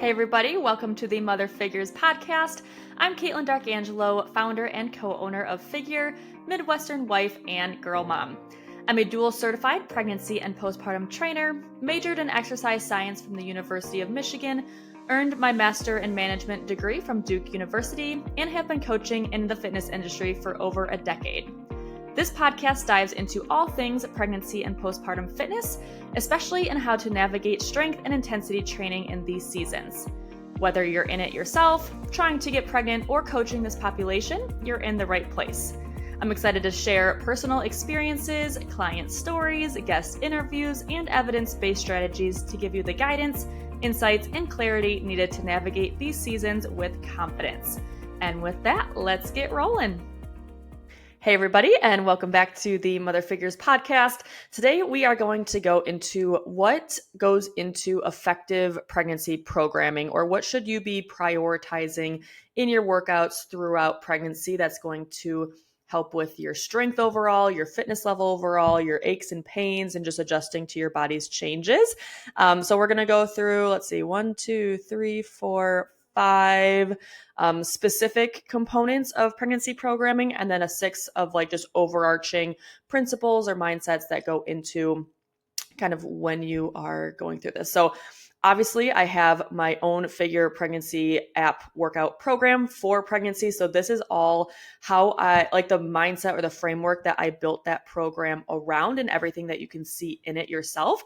Hey everybody, welcome to the Mother Figures podcast. I'm Katelyn D'Arcangelo, founder and co-owner of Figure, Midwestern wife, and girl mom. I'm a dual certified pregnancy and postpartum trainer, majored in exercise science from the University of Michigan, earned my master in management degree from Duke University, and have been coaching in the fitness industry for over a decade. This podcast dives into all things pregnancy and postpartum fitness, especially in how to navigate strength and intensity training in these seasons. Whether you're in it yourself, trying to get pregnant, or coaching this population, you're in the right place. I'm excited to share personal experiences, client stories, guest interviews, and evidence-based strategies to give you the guidance, insights, and clarity needed to navigate these seasons with confidence. And with that, let's get rolling. Hey everybody, and welcome back to the Mother Figures podcast. Today we are going to go into what goes into effective pregnancy programming, or what should you be prioritizing in your workouts throughout pregnancy that's going to help with your strength overall, your fitness level overall, your aches and pains, and just adjusting to your body's changes. So we're going to go through, 5 specific components of pregnancy programming, and then a 6 of just overarching principles or mindsets that go into kind of when you are going through this. So obviously I have my own Figure pregnancy app workout program for pregnancy. So this is all how I like the mindset or the framework that I built that program around, and everything that you can see in it yourself.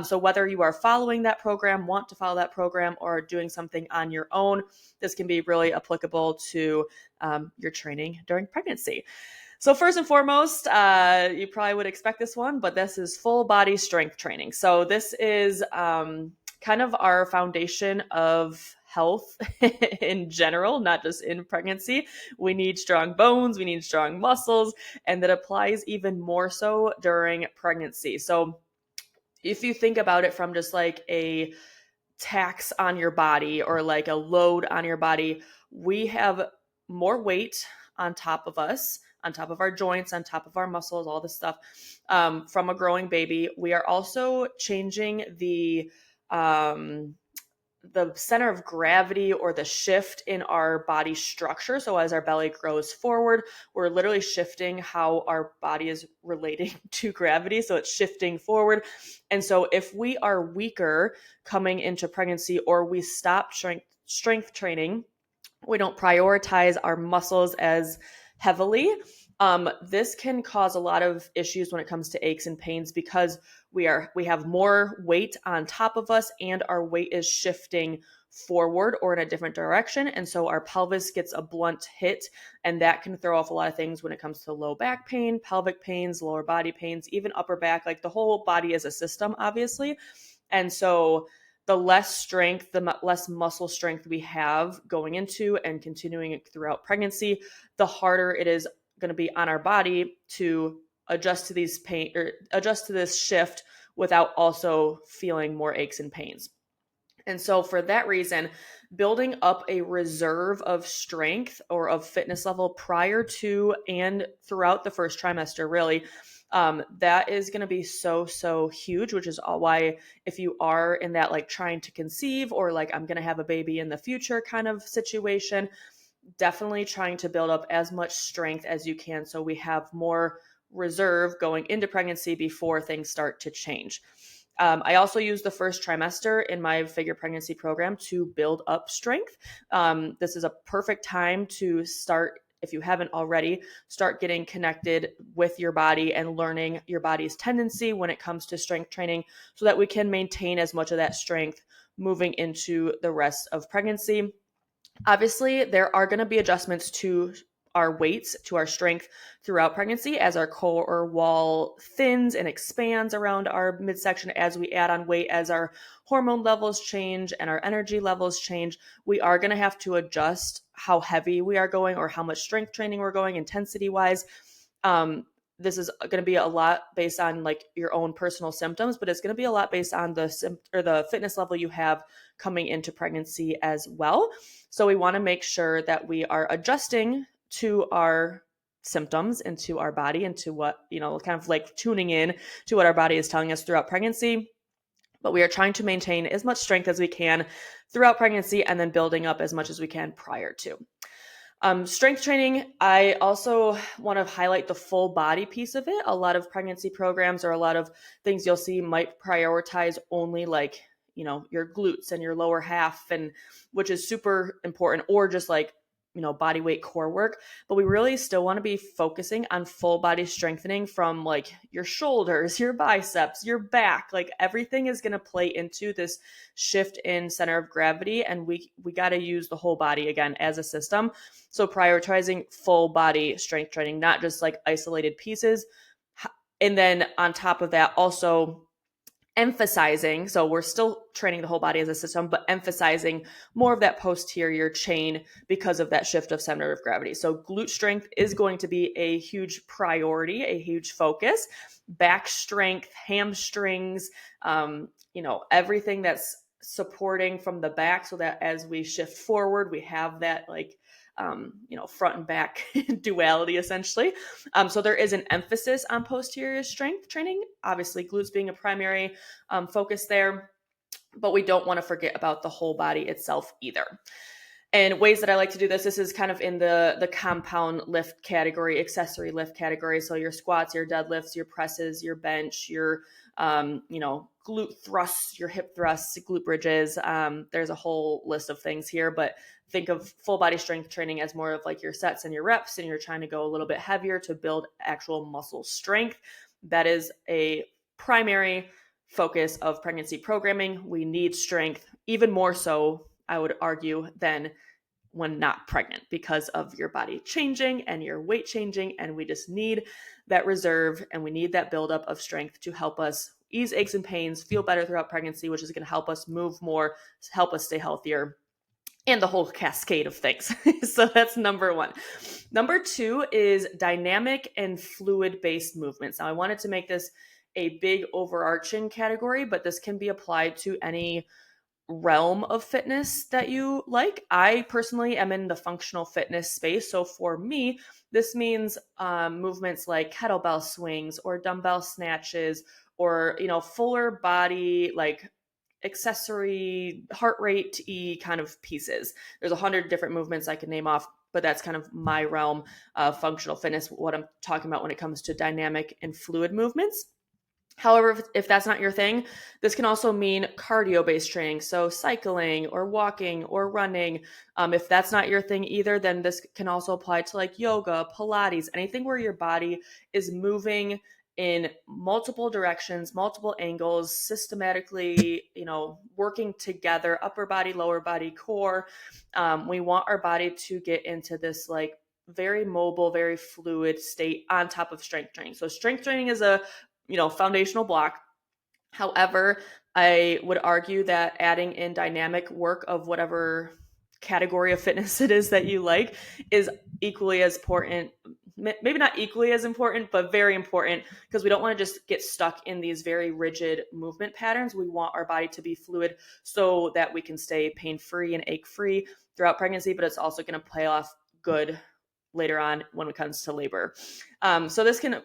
So whether you are following that program, want to follow that program, or doing something on your own, this can be really applicable to your training during pregnancy. So first and foremost, you probably would expect this one, but this is full body strength training. So this is kind of our foundation of health in general, not just in pregnancy. We need strong bones, we need strong muscles, and that applies even more so during pregnancy. So if you think about it from just like a tax on your body or like a load on your body, we have more weight on top of us, on top of our joints, on top of our muscles, all this stuff from a growing baby. We are also changing the center of gravity, or the shift in our body structure. So as our belly grows forward, we're literally shifting how our body is relating to gravity. So it's shifting forward. And so if we are weaker coming into pregnancy, or we stop strength training, we don't prioritize our muscles as heavily, this can cause a lot of issues when it comes to aches and pains, because we have more weight on top of us, and our weight is shifting forward or in a different direction. And so our pelvis gets a blunt hit, and that can throw off a lot of things when it comes to low back pain, pelvic pains, lower body pains, even upper back. Like the whole body is a system, obviously. And so the less strength, the less muscle strength we have going into and continuing it throughout pregnancy, the harder it is going to be on our body to adjust to these pain, or adjust to this shift without also feeling more aches and pains. And so for that reason, building up a reserve of strength or of fitness level prior to and throughout the first trimester, really, that is going to be so huge, which is all why if you are in that like trying to conceive, or like I'm going to have a baby in the future kind of situation, definitely trying to build up as much strength as you can, so we have more reserve going into pregnancy before things start to change. I also use the first trimester in my Figure pregnancy program to build up strength. This is a perfect time to start, if you haven't already, start getting connected with your body and learning your body's tendency when it comes to strength training, so that we can maintain as much of that strength moving into the rest of pregnancy. Obviously, there are going to be adjustments to our weights, to our strength throughout pregnancy, as our core wall thins and expands around our midsection, as we add on weight, as our hormone levels change and our energy levels change. We are going to have to adjust how heavy we are going, or how much strength training we're going intensity wise. This is going to be a lot based on like your own personal symptoms, but it's going to be a lot based on the fitness level you have coming into pregnancy as well. So we want to make sure that we are adjusting to our symptoms and to our body, and to what, kind of like tuning in to what our body is telling us throughout pregnancy, But we are trying to maintain as much strength as we can throughout pregnancy and then building up as much as we can prior to. Strength training, I also want to highlight the full body piece of it. A lot of pregnancy programs or a lot of things you'll see might prioritize only like, your glutes and your lower half, and which is super important, or just like, body weight core work. But we really still want to be focusing on full body strengthening from like your shoulders, your biceps, your back. Like everything is going to play into this shift in center of gravity. And we got to use the whole body again as a system. So prioritizing full body strength training, not just like isolated pieces. And then on top of that, also emphasizing, so we're still training the whole body as a system, but emphasizing more of that posterior chain because of that shift of center of gravity. So glute strength is going to be a huge priority, a huge focus. Back strength, hamstrings, everything that's supporting from the back, so that as we shift forward, we have that like front and back duality essentially. So there is an emphasis on posterior strength training, obviously glutes being a primary focus there, but we don't want to forget about the whole body itself either. And ways that I like to do this is kind of in the compound lift category, accessory lift category. So your squats, your deadlifts, your presses, your bench, your glute thrusts, your hip thrusts, glute bridges. There's a whole list of things here, but think of full body strength training as more of like your sets and your reps, and you're trying to go a little bit heavier to build actual muscle strength. That is a primary focus of pregnancy programming. We need strength, even more so, I would argue, than when not pregnant, because of your body changing and your weight changing. And we just need that reserve, and we need that buildup of strength to help us ease aches and pains, feel better throughout pregnancy, which is going to help us move more, help us stay healthier, and the whole cascade of things. So that's number one. Number two is dynamic and fluid-based movements. Now, I wanted to make this a big overarching category, but this can be applied to any realm of fitness that you like. I personally am in the functional fitness space. So for me, this means movements like kettlebell swings or dumbbell snatches, or, fuller body, like accessory heart rate-y kind of pieces. There's 100 different movements I can name off, but that's kind of my realm of functional fitness, what I'm talking about when it comes to dynamic and fluid movements. However, if that's not your thing, this can also mean cardio-based training. So cycling or walking or running. If that's not your thing either, then this can also apply to like yoga, Pilates, anything where your body is moving in multiple directions, multiple angles, systematically, working together, upper body, lower body, core. We want our body to get into this like very mobile, very fluid state on top of strength training. So strength training is a foundational block. However, I would argue that adding in dynamic work of whatever category of fitness it is that you like is equally as important. Maybe not equally as important, but very important, because we don't want to just get stuck in these very rigid movement patterns. We want our body to be fluid so that we can stay pain-free and ache-free throughout pregnancy, but it's also going to pay off good later on when it comes to labor. So this can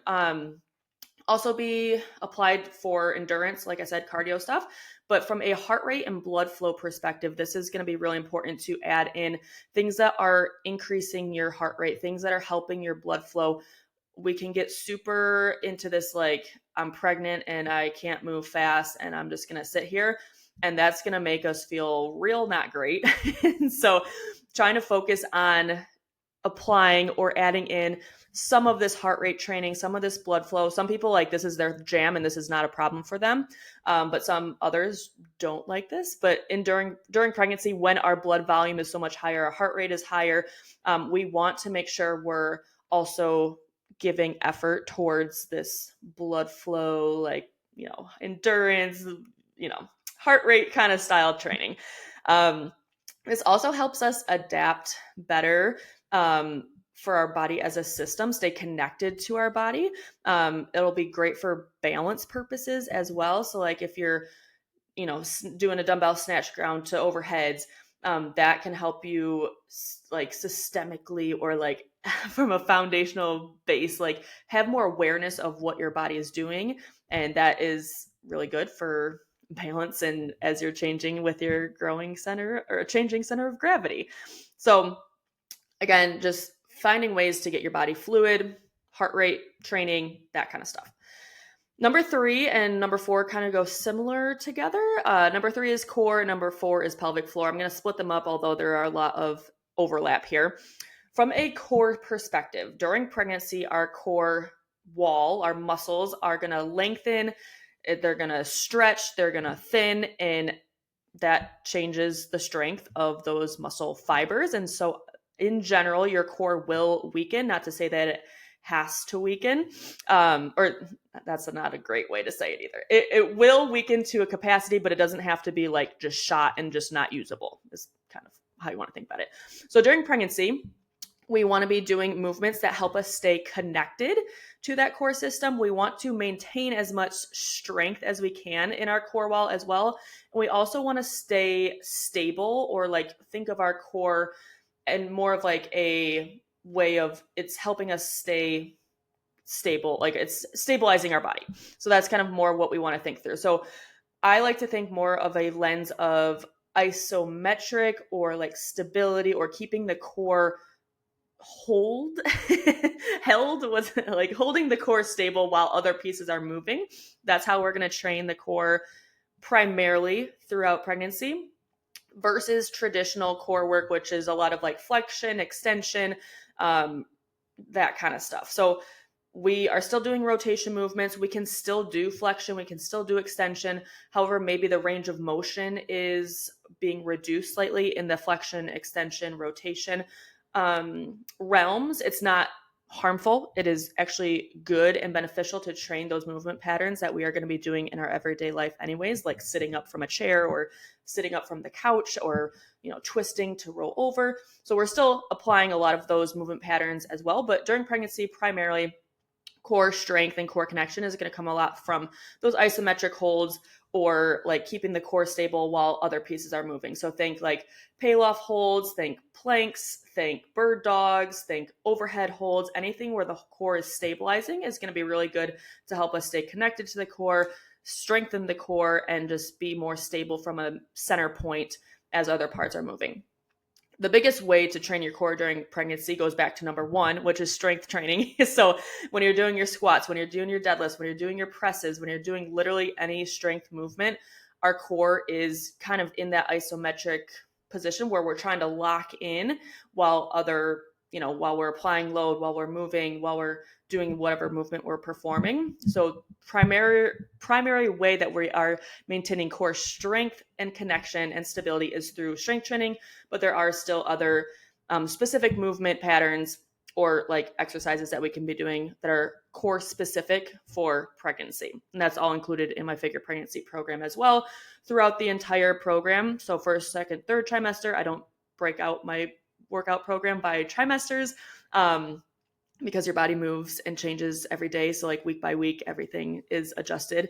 also be applied for endurance, like I said, cardio stuff. But from a heart rate and blood flow perspective, this is going to be really important to add in things that are increasing your heart rate, things that are helping your blood flow. We can get super into this, like, I'm pregnant and I can't move fast and I'm just going to sit here. And that's going to make us feel real not great. So trying to focus on applying or adding in some of this heart rate training, some of this blood flow. Some people like this is their jam and this is not a problem for them. But some others don't like this. But during pregnancy, when our blood volume is so much higher, our heart rate is higher, we want to make sure we're also giving effort towards this blood flow, like, endurance, heart rate kind of style training. This also helps us adapt better for our body as a system, stay connected to our body. It'll be great for balance purposes as well. So like if you're, doing a dumbbell snatch ground to overheads, that can help you like systemically, or like from a foundational base, like have more awareness of what your body is doing. And that is really good for balance and as you're changing with your growing center or changing center of gravity. So again, just finding ways to get your body fluid, heart rate training, that kind of stuff. Number 3 and number 4 kind of go similar together. Number 3 is core. Number 4 is pelvic floor. I'm going to split them up, although there are a lot of overlap here. From a core perspective, during pregnancy, our core wall, our muscles are going to lengthen, they're going to stretch, they're going to thin, and that changes the strength of those muscle fibers. And so in general, your core will weaken, not to say that it has to weaken, or that's not a great way to say it either. It will weaken to a capacity, but it doesn't have to be like just shot and just not usable, is kind of how you want to think about it. So during pregnancy, we want to be doing movements that help us stay connected to that core system. We want to maintain as much strength as we can in our core wall as well. And we also want to stay stable, or like think of our core and more of like a way of it's helping us stay stable, like it's stabilizing our body. So that's kind of more what we want to think through. So I like to think more of a lens of isometric or like stability, or keeping the core held was like holding the core stable while other pieces are moving. That's how we're going to train the core primarily throughout pregnancy, versus traditional core work, which is a lot of like flexion, extension, that kind of stuff. So we are still doing rotation movements. We can still do flexion. We can still do extension. However, maybe the range of motion is being reduced slightly in the flexion, extension, rotation realms. It's not harmful. It is actually good and beneficial to train those movement patterns that we are going to be doing in our everyday life anyways, like sitting up from a chair or sitting up from the couch, or, twisting to roll over. So we're still applying a lot of those movement patterns as well. But during pregnancy, primarily core strength and core connection is going to come a lot from those isometric holds, or like keeping the core stable while other pieces are moving. So think like Pallof holds, think planks, think bird dogs, think overhead holds. Anything where the core is stabilizing is going to be really good to help us stay connected to the core, strengthen the core, and just be more stable from a center point as other parts are moving. The biggest way to train your core during pregnancy goes back to number 1, which is strength training. So when you're doing your squats, when you're doing your deadlifts, when you're doing your presses, when you're doing literally any strength movement, our core is kind of in that isometric position where we're trying to lock in while while we're applying load, while we're moving, while we're doing whatever movement we're performing. So primary way that we are maintaining core strength and connection and stability is through strength training, but there are still other specific movement patterns or like exercises that we can be doing that are core specific for pregnancy. And that's all included in my Figure Pregnancy program as well throughout the entire program. So first, second, third trimester, I don't break out my workout program by trimesters, because your body moves and changes every day. So like week by week, everything is adjusted.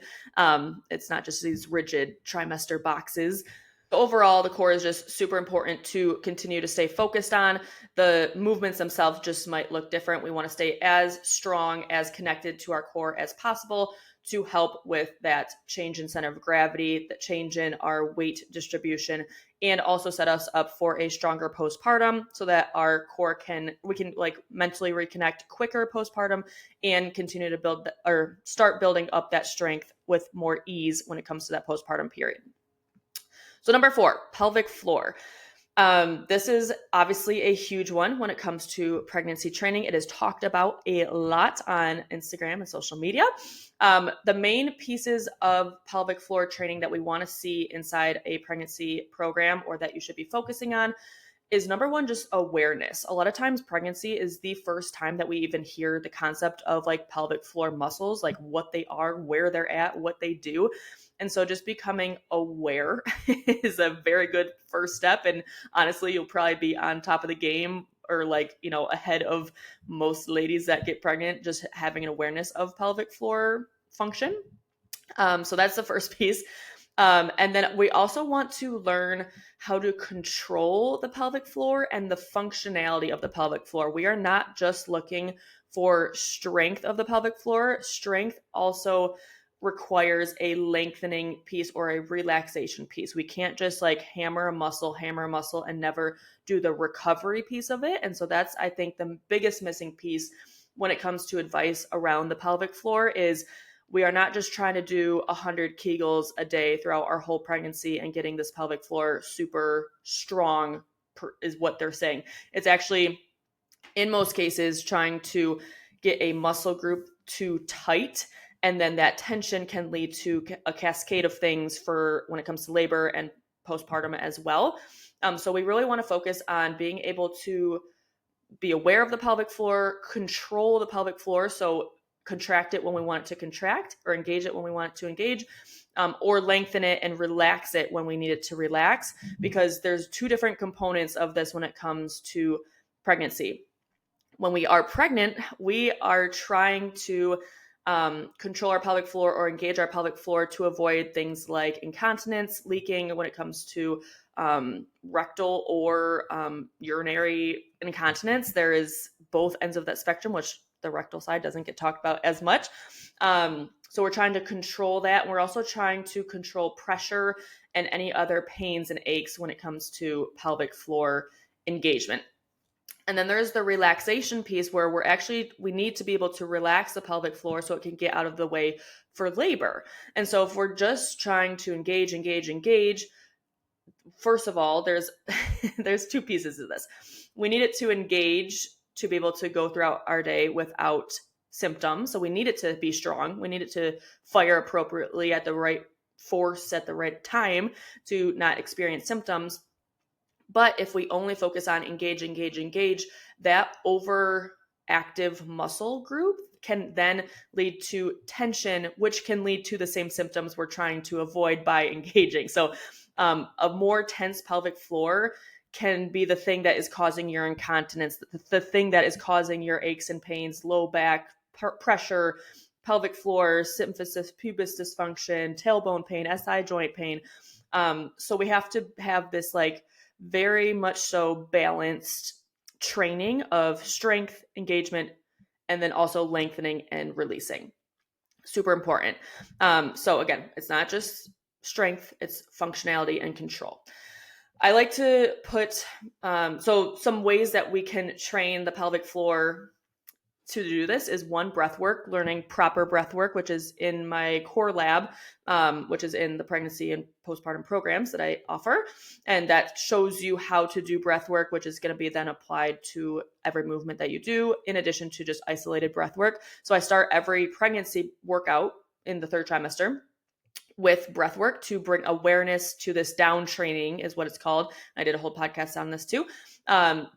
It's not just these rigid trimester boxes. Overall, the core is just super important to continue to stay focused on. The movements themselves just might look different. We want to stay as strong, as connected to our core as possible to help with that change in center of gravity, the change in our weight distribution, and also set us up for a stronger postpartum so that our core we can like mentally reconnect quicker postpartum and continue to build or start building up that strength with more ease when it comes to that postpartum period. So number 4, pelvic floor. This is obviously a huge one when it comes to pregnancy training. It is talked about a lot on Instagram and social media. The main pieces of pelvic floor training that we want to see inside a pregnancy program, or that you should be focusing on, is number 1, just awareness. A lot of times pregnancy is the first time that we even hear the concept of like pelvic floor muscles, like what they are, where they're at, what they do. And so just becoming aware is a very good first step. And honestly, you'll probably be on top of the game, or like, ahead of most ladies that get pregnant, just having an awareness of pelvic floor function. So that's the first piece. And then we also want to learn how to control the pelvic floor and the functionality of the pelvic floor. We are not just looking for strength of the pelvic floor. Strength also requires a lengthening piece or a relaxation piece. We can't just like hammer a muscle, and never do the recovery piece of it. And so that's, I think, the biggest missing piece when it comes to advice around the pelvic floor is we are not just trying to do 100 Kegels a day throughout our whole pregnancy and getting this pelvic floor super strong is what they're saying. It's actually, in most cases, trying to get a muscle group too tight, and then that tension can lead to a cascade of things for when it comes to labor and postpartum as well. So we really want to focus on being able to be aware of the pelvic floor, control the pelvic floor, so contract it when we want it to contract, or engage it when we want it to engage, or lengthen it and relax it when we need it to relax, because there's two different components of this when it comes to pregnancy. When we are pregnant, we are trying to control our pelvic floor or engage our pelvic floor to avoid things like incontinence, leaking when it comes to rectal or urinary incontinence. There is both ends of that spectrum, which the rectal side doesn't get talked about as much. So we're trying to control that. We're also trying to control pressure and any other pains and aches when it comes to pelvic floor engagement. And then there's the relaxation piece where we need to be able to relax the pelvic floor so it can get out of the way for labor. And so if we're just trying to engage, first of all, there's two pieces of this. We need it to engage to be able to go throughout our day without symptoms. So we need it to be strong. We need it to fire appropriately at the right force at the right time to not experience symptoms. But if we only focus on engage, that overactive muscle group can then lead to tension, which can lead to the same symptoms we're trying to avoid by engaging. So a more tense pelvic floor can be the thing that is causing your incontinence, the thing that is causing your aches and pains, low back pressure, pelvic floor, symphysis, pubis dysfunction, tailbone pain, SI joint pain. So we have to have this like very much so balanced training of strength, engagement, and then also lengthening and releasing. Super important. So again, it's not just strength, it's functionality and control. I like to put, so some ways that we can train the pelvic floor to do this is one, breath work, learning proper breath work, which is in my core lab, which is in the pregnancy and postpartum programs that I offer. And that shows you how to do breath work, which is going to be then applied to every movement that you do, in addition to just isolated breath work. So I start every pregnancy workout in the third trimester with breath work to bring awareness to this down training is what it's called. I did a whole podcast on this too.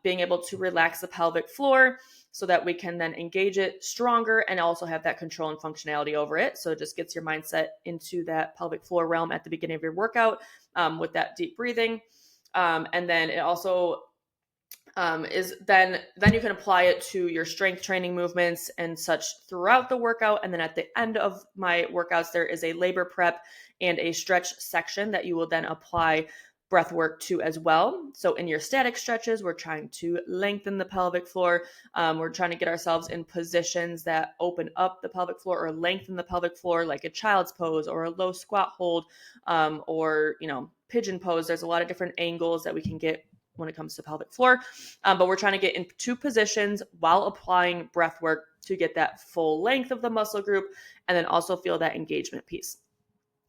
Being able to relax the pelvic floor so that we can then engage it stronger and also have that control and functionality over it. So it just gets your mindset into that pelvic floor realm at the beginning of your workout with that deep breathing. And then it also is then you can apply it to your strength training movements and such throughout the workout. And then at the end of my workouts, there is a labor prep and a stretch section that you will then apply breath work to as well. So in your static stretches, we're trying to lengthen the pelvic floor. We're trying to get ourselves in positions that open up the pelvic floor or lengthen the pelvic floor, like a child's pose or a low squat hold, or, pigeon pose. There's a lot of different angles that we can get when it comes to pelvic floor. But we're trying to get into positions while applying breath work to get that full length of the muscle group and then also feel that engagement piece.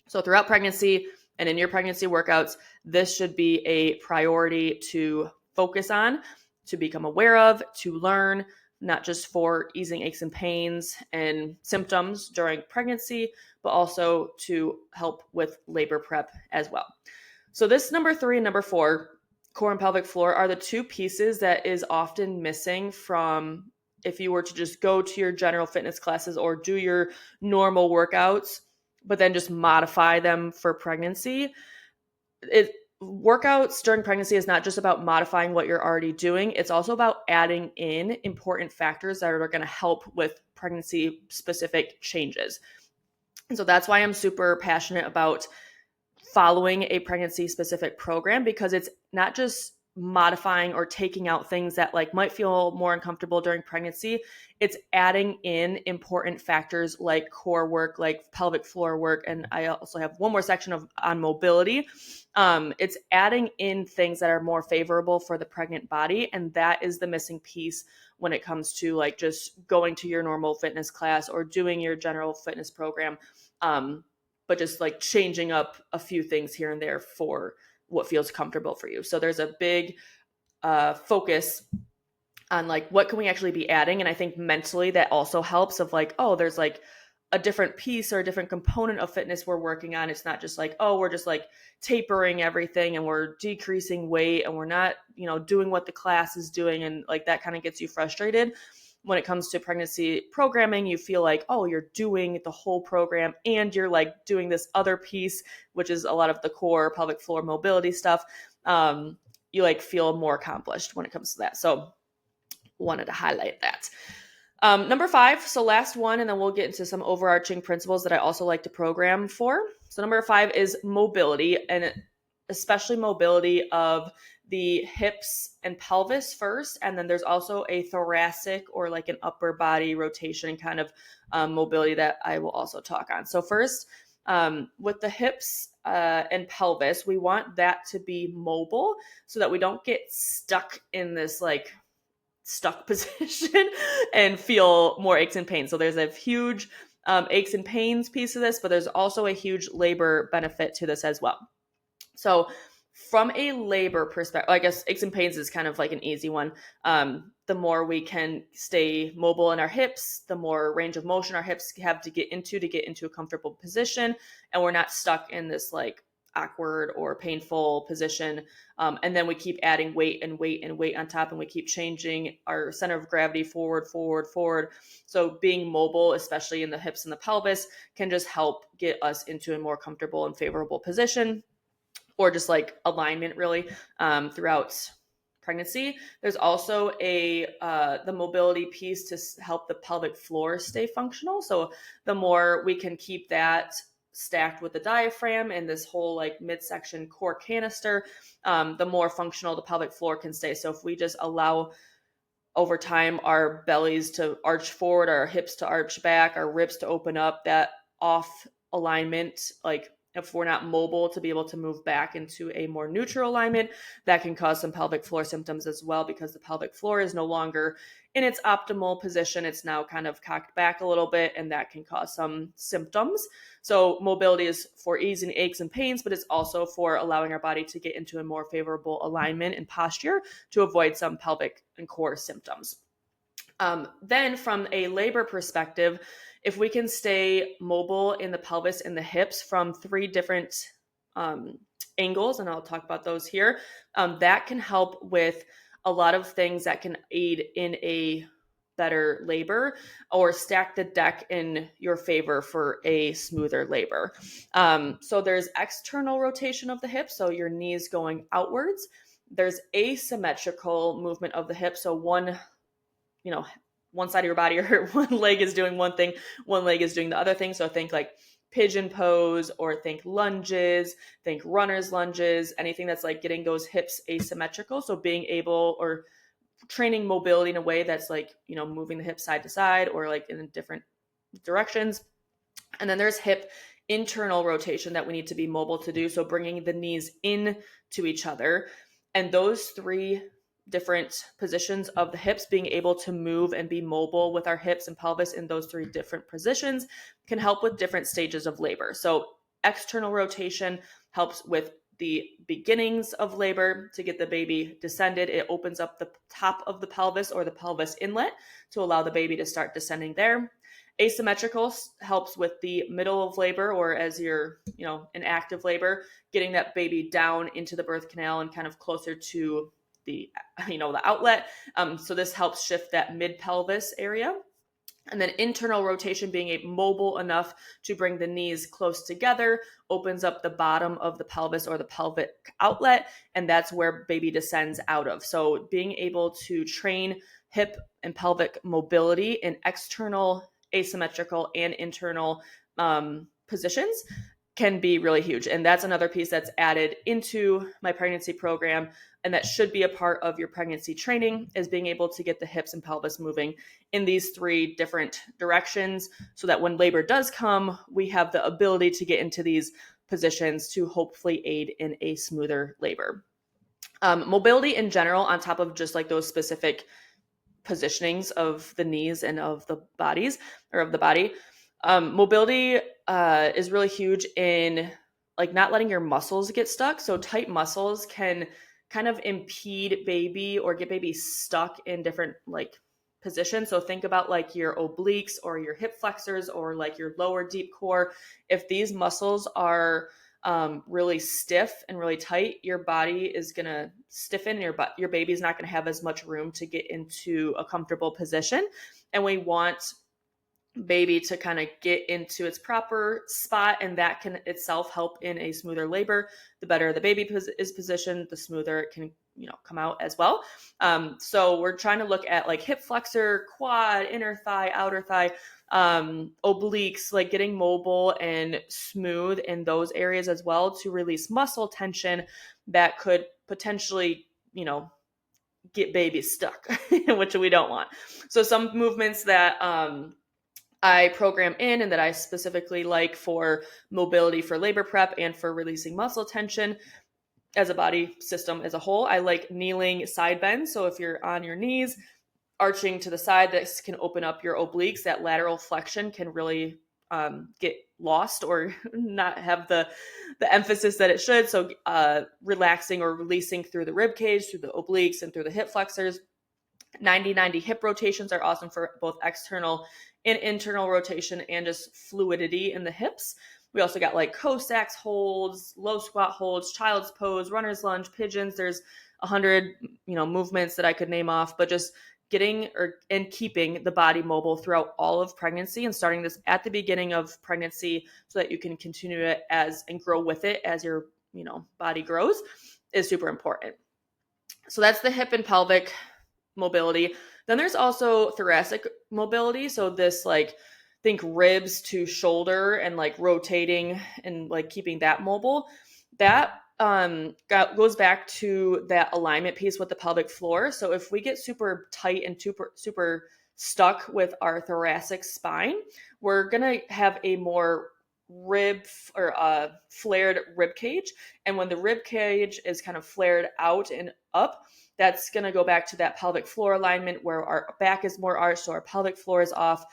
So throughout pregnancy and in your pregnancy workouts, this should be a priority to focus on, to become aware of, to learn, not just for easing aches and pains and symptoms during pregnancy, but also to help with labor prep as well. So this number 3 and number 4, core and pelvic floor, are the two pieces that is often missing from if you were to just go to your general fitness classes or do your normal workouts, but then just modify them for pregnancy. Workouts during pregnancy is not just about modifying what you're already doing. It's also about adding in important factors that are going to help with pregnancy specific changes. And so that's why I'm super passionate about following a pregnancy specific program, because it's not just modifying or taking out things that like might feel more uncomfortable during pregnancy. It's adding in important factors like core work, like pelvic floor work. And I also have one more section on mobility. It's adding in things that are more favorable for the pregnant body. And that is the missing piece when it comes to like just going to your normal fitness class or doing your general fitness program. But just like changing up a few things here and there for what feels comfortable for you. So there's a big focus on like what can we actually be adding. And I think mentally that also helps of like, oh, there's like a different piece or a different component of fitness we're working on. It's not just like, oh, we're just like tapering everything and we're decreasing weight and we're not, doing what the class is doing. And like that kind of gets you frustrated. When it comes to pregnancy programming, you feel like, oh, you're doing the whole program and you're like doing this other piece, which is a lot of the core pelvic floor mobility stuff. You like feel more accomplished when it comes to that. So wanted to highlight that. Number 5, so last one, and then we'll get into some overarching principles that I also like to program for. So number 5 is mobility, and especially mobility of the hips and pelvis first. And then there's also a thoracic or like an upper body rotation kind of mobility that I will also talk on. So first, with the hips and pelvis, we want that to be mobile so that we don't get stuck in this like stuck position and feel more aches and pains. So there's a huge aches and pains piece of this, but there's also a huge labor benefit to this as well. So from a labor perspective, I guess aches and pains is kind of like an easy one. The more we can stay mobile in our hips, the more range of motion our hips have to get into a comfortable position. And we're not stuck in this like awkward or painful position. And then we keep adding weight and weight and weight on top, and we keep changing our center of gravity forward. So being mobile, especially in the hips and the pelvis, can just help get us into a more comfortable and favorable position, or just like alignment really throughout pregnancy. There's also the mobility piece to help the pelvic floor stay functional. So the more we can keep that stacked with the diaphragm and this whole like midsection core canister, the more functional the pelvic floor can stay. So if we just allow over time our bellies to arch forward, our hips to arch back, our ribs to open up, that off alignment, like if we're not mobile to be able to move back into a more neutral alignment, that can cause some pelvic floor symptoms as well, because the pelvic floor is no longer in its optimal position. It's now kind of cocked back a little bit, and that can cause some symptoms. So mobility is for easing aches and pains, but it's also for allowing our body to get into a more favorable alignment and posture to avoid some pelvic and core symptoms. Then from a labor perspective, if we can stay mobile in the pelvis and the hips from 3 different angles, and I'll talk about those here, that can help with a lot of things that can aid in a better labor or stack the deck in your favor for a smoother labor. So there's external rotation of the hips, so your knees going outwards. There's asymmetrical movement of the hips, so one side of your body or one leg is doing one thing, one leg is doing the other thing. So think like pigeon pose, or think lunges, think runner's lunges, anything that's like getting those hips asymmetrical. So being able or training mobility in a way that's like, moving the hips side to side or like in different directions. And then there's hip internal rotation that we need to be mobile to do. So bringing the knees in to each other, and those 3 different positions of the hips, being able to move and be mobile with our hips and pelvis in those 3 different positions can help with different stages of labor. So external rotation helps with the beginnings of labor to get the baby descended. It opens up the top of the pelvis or the pelvis inlet to allow the baby to start descending there. Asymmetrical helps with the middle of labor, or as you're, in active labor, getting that baby down into the birth canal and kind of closer to the outlet. So this helps shift that mid pelvis area. And then internal rotation, being mobile enough to bring the knees close together, opens up the bottom of the pelvis or the pelvic outlet, and that's where baby descends out of. So being able to train hip and pelvic mobility in external, asymmetrical, and internal positions can be really huge. And that's another piece that's added into my pregnancy program, and that should be a part of your pregnancy training, is being able to get the hips and pelvis moving in these 3 different directions, so that when labor does come, we have the ability to get into these positions to hopefully aid in a smoother labor. Mobility in general, on top of just like those specific positionings of the knees and of the bodies, or of the body, mobility is really huge in like not letting your muscles get stuck. So tight muscles can kind of impede baby or get baby stuck in different like positions. So think about like your obliques or your hip flexors or like your lower deep core. If these muscles are really stiff and really tight, your body is going to stiffen. Your baby's not going to have as much room to get into a comfortable position. And we want baby to kind of get into its proper spot, and that can itself help in a smoother labor. The better the baby is positioned, the smoother it can come out as well. So we're trying to look at like hip flexor, quad, inner thigh, outer thigh, obliques, like getting mobile and smooth in those areas as well, to release muscle tension that could potentially get baby stuck, which we don't want. So some movements that I program in and that I specifically like for mobility for labor prep and for releasing muscle tension as a body system as a whole, I like kneeling side bends. So if you're on your knees, arching to the side, this can open up your obliques. That lateral flexion can really get lost or not have the emphasis that it should. So relaxing or releasing through the rib cage, through the obliques, and through the hip flexors. 90-90 hip rotations are awesome for both external and internal rotation and just fluidity in the hips. We also got like Cossacks holds, low squat holds, child's pose, runner's lunge, pigeons. There's 100 movements that I could name off, but just getting and keeping the body mobile throughout all of pregnancy, and starting this at the beginning of pregnancy so that you can continue it and grow with it as your body grows, is super important. So that's the hip and pelvic mobility. Then there's also thoracic mobility. So this like think ribs to shoulder and like rotating and like keeping that mobile. That goes back to that alignment piece with the pelvic floor. So if we get super tight and super stuck with our thoracic spine, we're going to have a more flared rib cage. And when the rib cage is kind of flared out and up, that's going to go back to that pelvic floor alignment where our back is more arched, so our pelvic floor is off.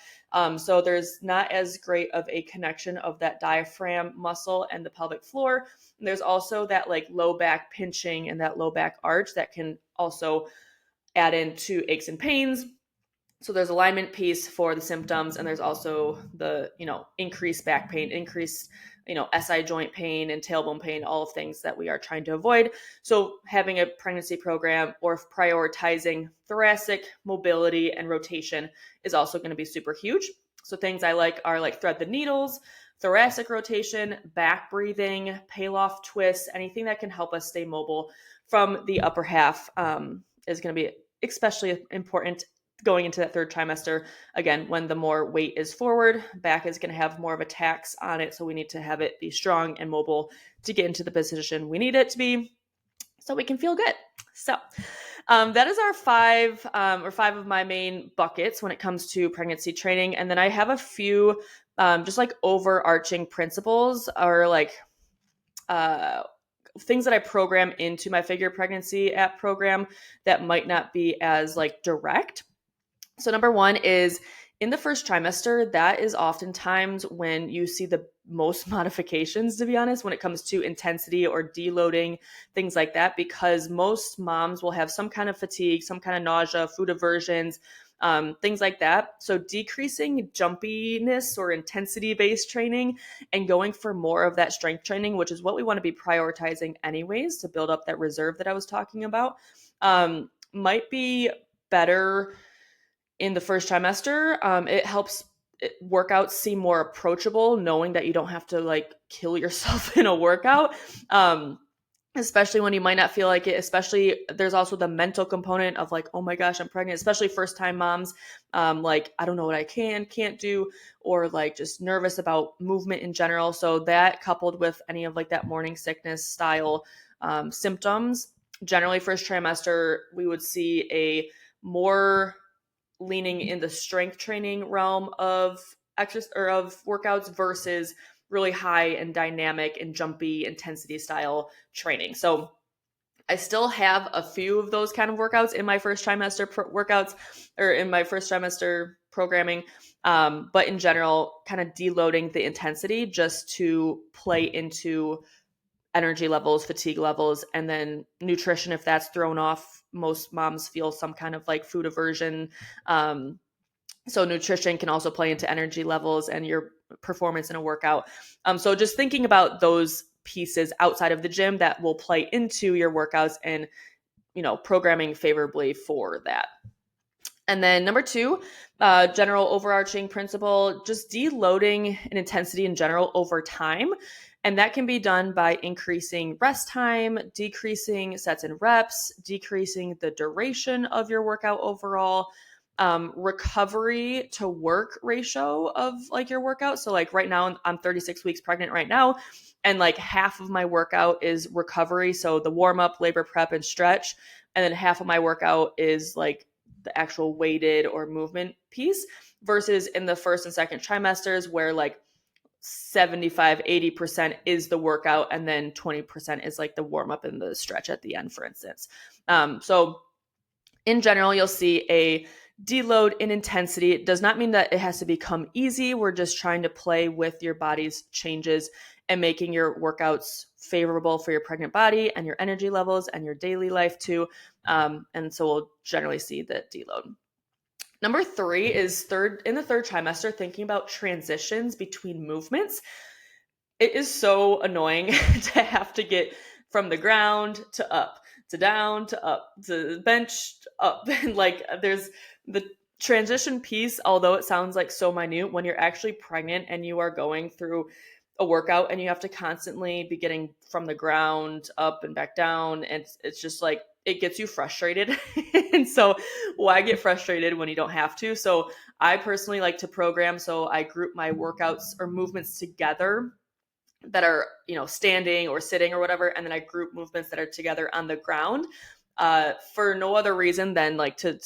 So there's not as great of a connection of that diaphragm muscle and the pelvic floor. And there's also that like low back pinching and that low back arch that can also add into aches and pains. So there's alignment piece for the symptoms, and there's also the, increased back pain, increased, SI joint pain and tailbone pain, all of things that we are trying to avoid. So having a pregnancy program or prioritizing thoracic mobility and rotation is also going to be super huge. So things I like are like thread the needles, thoracic rotation, back breathing, Pallof twists, anything that can help us stay mobile from the upper half is going to be especially important going into that 3rd trimester. Again, when the more weight is forward, back is going to have more of a tax on it. So we need to have it be strong and mobile to get into the position we need it to be so we can feel good. So that is our 5 of my main buckets when it comes to pregnancy training. And then I have a few just like overarching principles or like things that I program into my Figure Pregnancy app program that might not be as like direct. So number 1 is in the 1st trimester, that is oftentimes when you see the most modifications, to be honest, when it comes to intensity or deloading, things like that, because most moms will have some kind of fatigue, some kind of nausea, food aversions, things like that. So decreasing jumpiness or intensity-based training and going for more of that strength training, which is what we want to be prioritizing anyways to build up that reserve that I was talking about, might be better in the 1st trimester. It helps workouts seem more approachable, knowing that you don't have to like kill yourself in a workout. especially when you might not feel like it. Especially, there's also the mental component of like, oh my gosh, I'm pregnant, especially first time moms. Like, I don't know what I can't do, or like just nervous about movement in general. So that, coupled with any of like that morning sickness style symptoms, generally first trimester, we would see a more leaning in the strength training realm of exercise or of workouts versus really high and dynamic and jumpy intensity style training. So I still have a few of those kind of workouts in my first trimester workouts, or in my first trimester programming. But in general, kind of deloading the intensity just to play into energy levels, fatigue levels, and then nutrition if that's thrown off. Most moms feel some kind of like food aversion. So nutrition can also play into energy levels and your performance in a workout. So just thinking about those pieces outside of the gym that will play into your workouts, and programming favorably for that. And then number two, general overarching principle, just deloading and intensity in general over time. And that can be done by increasing rest time, decreasing sets and reps, decreasing the duration of your workout overall, recovery to work ratio of like your workout. So like right now I'm 36 weeks pregnant right now, and like half of my workout is recovery. So the warm up, labor prep, and stretch. And then half of my workout is like the actual weighted or movement piece, versus in the first and second trimesters where like 75-80% is the workout, and then 20% is like the warm up and the stretch at the end, for instance. So in general, you'll see a deload in intensity. It does not mean that it has to become easy. We're just trying to play with your body's changes and making your workouts favorable for your pregnant body and your energy levels and your daily life too. And so we'll generally see the deload. Number three is in the third trimester, thinking about transitions between movements. It is so annoying to have to get from the ground to up, to down, to up, to bench, up. And like there's the transition piece, although it sounds like so minute, when you're actually pregnant and you are going through a workout and you have to constantly be getting from the ground up and back down. And it's just like, it gets you frustrated. And so why get frustrated when you don't have to? So I personally like to program. So I group my workouts or movements together that are, standing or sitting or whatever. And then I group movements that are together on the ground for no other reason than like to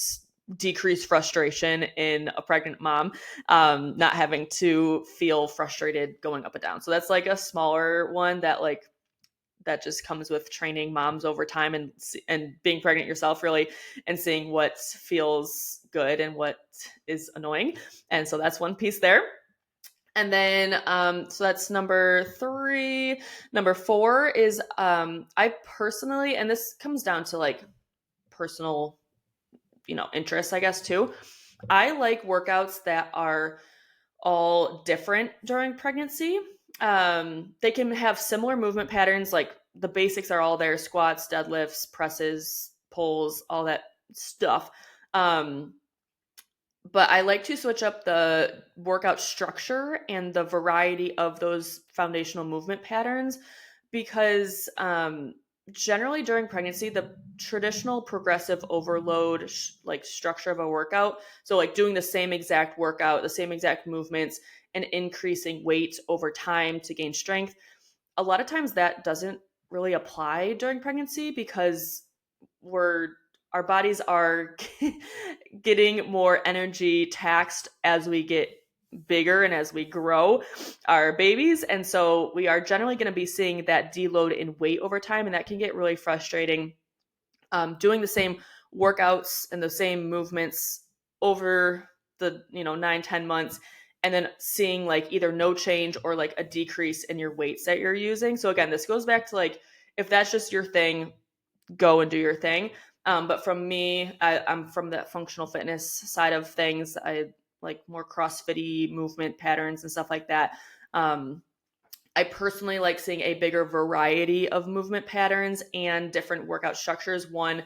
decrease frustration in a pregnant mom, not having to feel frustrated going up and down. So that's like a smaller one that just comes with training moms over time and being pregnant yourself really, and seeing what feels good and what is annoying. And so that's one piece there. And then, so that's number three. Number four is, I personally, and this comes down to like personal, interests, I guess too. I like workouts that are all different during pregnancy. They can have similar movement patterns, like the basics are all there: squats, deadlifts, presses, pulls, all that stuff. But I like to switch up the workout structure and the variety of those foundational movement patterns because generally during pregnancy, the traditional progressive overload like structure of a workout, so like doing the same exact workout, the same exact movements, and increasing weight over time to gain strength, a lot of times that doesn't really apply during pregnancy because our bodies are getting more energy taxed as we get bigger and as we grow our babies. And so we are generally going to be seeing that deload in weight over time. And that can get really frustrating. Doing the same workouts and the same movements over the 9-10 months, and then seeing like either no change or like a decrease in your weights that you're using. So again, this goes back to like, if that's just your thing, go and do your thing. But from me, I'm from the functional fitness side of things. I like more CrossFit-y movement patterns and stuff like that. I personally like seeing a bigger variety of movement patterns and different workout structures. One,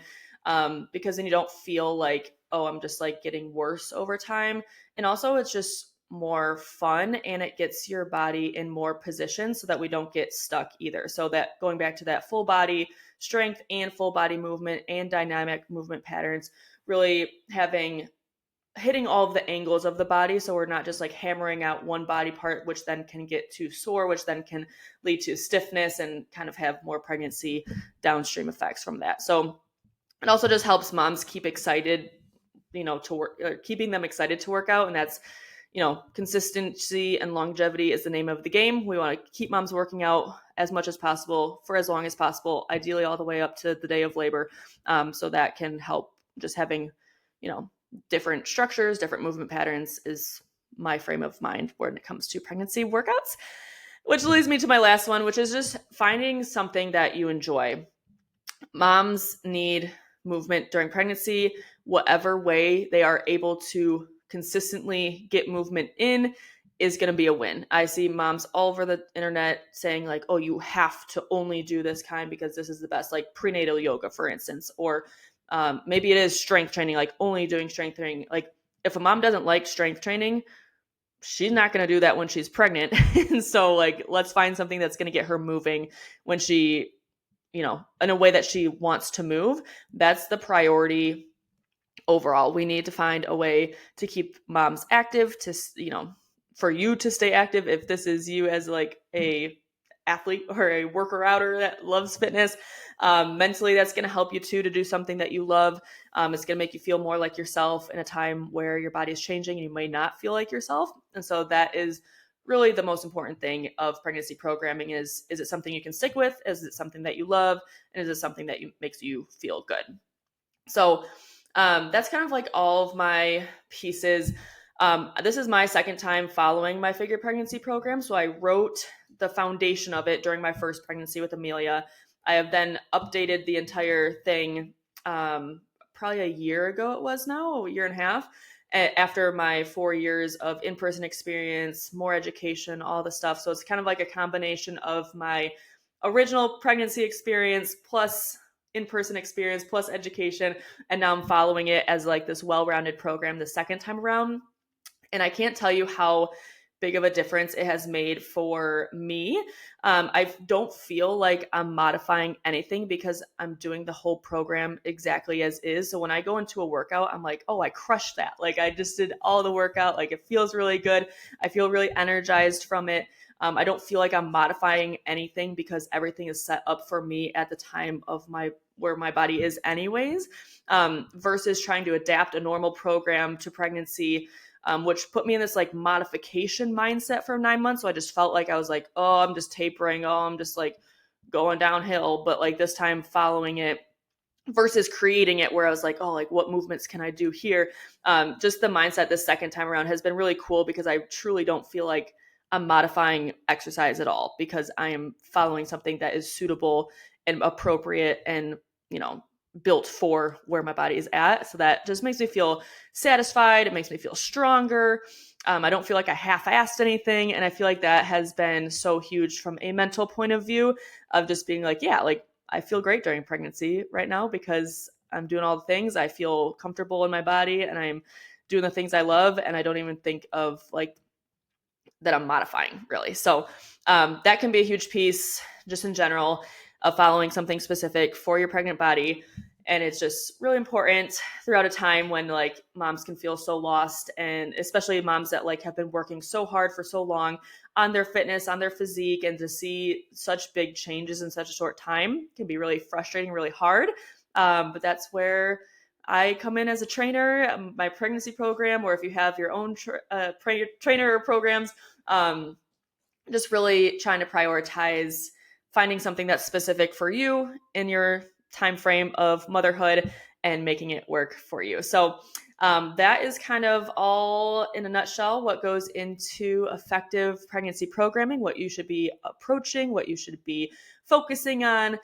because then you don't feel like, oh, I'm just like getting worse over time. And also it's just more fun, and it gets your body in more position so that we don't get stuck either. So that going back to that full body strength and full body movement and dynamic movement patterns, really hitting all of the angles of the body. So we're not just like hammering out one body part, which then can get too sore, which then can lead to stiffness and kind of have more pregnancy downstream effects from that. So it also just helps moms keep excited, to work, keeping them excited to work out. And that's, consistency and longevity is the name of the game. We want to keep moms working out as much as possible for as long as possible, ideally all the way up to the day of labor. So that can help just having, different structures, different movement patterns is my frame of mind when it comes to pregnancy workouts, which leads me to my last one, which is just finding something that you enjoy. Moms need movement during pregnancy. Whatever way they are able to consistently get movement in is going to be a win. I see moms all over the internet saying like, oh, you have to only do this kind because this is the best, like prenatal yoga, for instance, or maybe it is strength training, like only doing strength training. Like if a mom doesn't like strength training, she's not going to do that when she's pregnant. And so like, let's find something that's going to get her moving when she, in a way that she wants to move. That's the priority overall. We need to find a way to keep moms active, to, for you to stay active. If this is you as like a athlete or a worker outer that loves fitness, mentally, that's going to help you too, to do something that you love. It's going to make you feel more like yourself in a time where your body is changing and you may not feel like yourself. And so that is really the most important thing of pregnancy programming is it something you can stick with? Is it something that you love? And is it something that makes you feel good? So that's kind of like all of my pieces. This is my second time following my Figure Pregnancy program. So I wrote the foundation of it during my first pregnancy with Amelia. I have then updated the entire thing probably a year ago it was now, a year and a half, after my 4 years of in-person experience, more education, all the stuff. So it's kind of like a combination of my original pregnancy experience plus in-person experience plus education. And now I'm following it as like this well-rounded program the second time around. And I can't tell you how big of a difference it has made for me. I don't feel like I'm modifying anything because I'm doing the whole program exactly as is. So when I go into a workout, I'm like, oh, I crushed that. Like I just did all the workout. Like it feels really good. I feel really energized from it. I don't feel like I'm modifying anything because everything is set up for me at the time of where my body is anyways, versus trying to adapt a normal program to pregnancy, which put me in this like modification mindset for 9 months. So I just felt like I was like, oh, I'm just tapering. Oh, I'm just like going downhill. But like this time following it versus creating it where I was like, oh, like what movements can I do here? Just the mindset this second time around has been really cool because I truly don't feel like I'm modifying exercise at all because I am following something that is suitable and appropriate and, built for where my body is at. So that just makes me feel satisfied. It makes me feel stronger. I don't feel like I half-assed anything. And I feel like that has been so huge from a mental point of view of just being like, yeah, like I feel great during pregnancy right now because I'm doing all the things. I feel comfortable in my body and I'm doing the things I love. And I don't even think of like that I'm modifying really. So that can be a huge piece just in general of following something specific for your pregnant body. And it's just really important throughout a time when like moms can feel so lost, and especially moms that like have been working so hard for so long on their fitness, on their physique, and to see such big changes in such a short time can be really frustrating, really hard. But that's where I come in as a trainer, my pregnancy program, or if you have your own trainer programs, just really trying to prioritize finding something that's specific for you in your time frame of motherhood and making it work for you. So that is kind of all in a nutshell what goes into effective pregnancy programming, what you should be approaching, what you should be focusing on,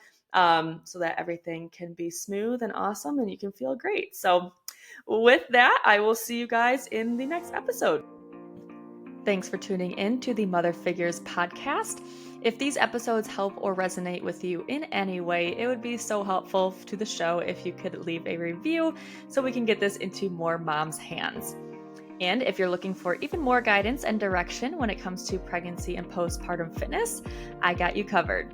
so that everything can be smooth and awesome and you can feel great. So with that, I will see you guys in the next episode. Thanks for tuning in to the Mother Figures podcast. If these episodes help or resonate with you in any way, it would be so helpful to the show if you could leave a review so we can get this into more moms' hands. And if you're looking for even more guidance and direction when it comes to pregnancy and postpartum fitness, I got you covered.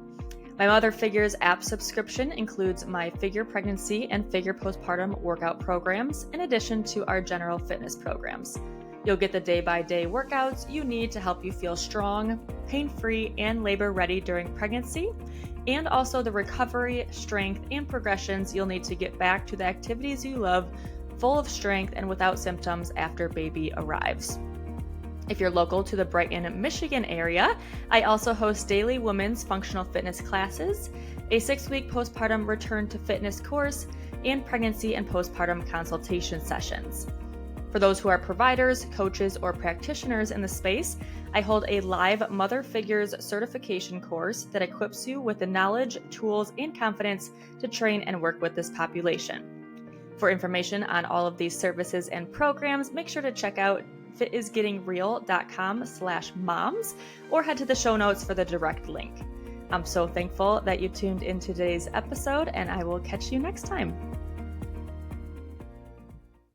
My Mother Figures app subscription includes my Figure Pregnancy and Figure Postpartum workout programs, in addition to our general fitness programs. You'll get the day-by-day workouts you need to help you feel strong, pain-free, and labor-ready during pregnancy, and also the recovery, strength, and progressions you'll need to get back to the activities you love, full of strength and without symptoms after baby arrives. If you're local to the Brighton, Michigan area, I also host daily women's functional fitness classes, a 6-week postpartum return to fitness course, and pregnancy and postpartum consultation sessions. For those who are providers, coaches, or practitioners in the space, I hold a live Mother Figures certification course that equips you with the knowledge, tools, and confidence to train and work with this population. For information on all of these services and programs, make sure to check out fitisgettingreal.com/moms or head to the show notes for the direct link. I'm so thankful that you tuned in today's episode, and I will catch you next time.